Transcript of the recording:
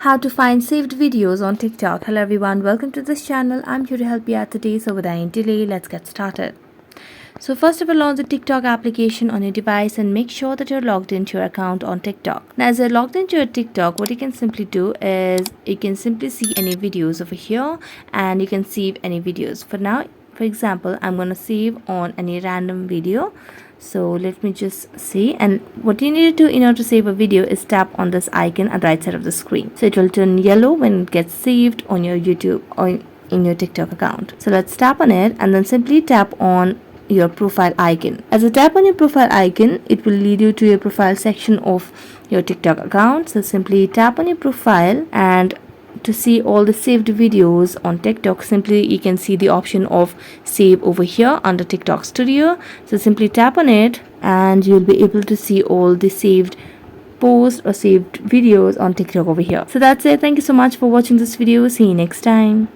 How to find saved videos on TikTok. Hello everyone, welcome to this channel. I'm here to help you out today, so without any delay, let's get started. So first of all, launch the TikTok application on your device and make sure that you're logged into your account on TikTok. Now as you're logged into your TikTok, what you can simply do is you can simply see any videos over here and you can save any videos. For now, for example, I'm going to save on any random video. So let me just see, and what you need to do in order to save a video is tap on this icon at the right side of the screen. So it will turn yellow when it gets saved on your YouTube or in your TikTok account. So let's tap on it and then simply tap on your profile icon. As you tap on your profile icon, it will lead you to your profile section of your TikTok account. So simply tap on your profile, and to see all the saved videos on TikTok, simply you can see the option of save over here under TikTok Studio. So simply tap on it and you'll be able to see all the saved posts or saved videos on TikTok over here. So that's it. Thank you so much for watching this video. See you next time.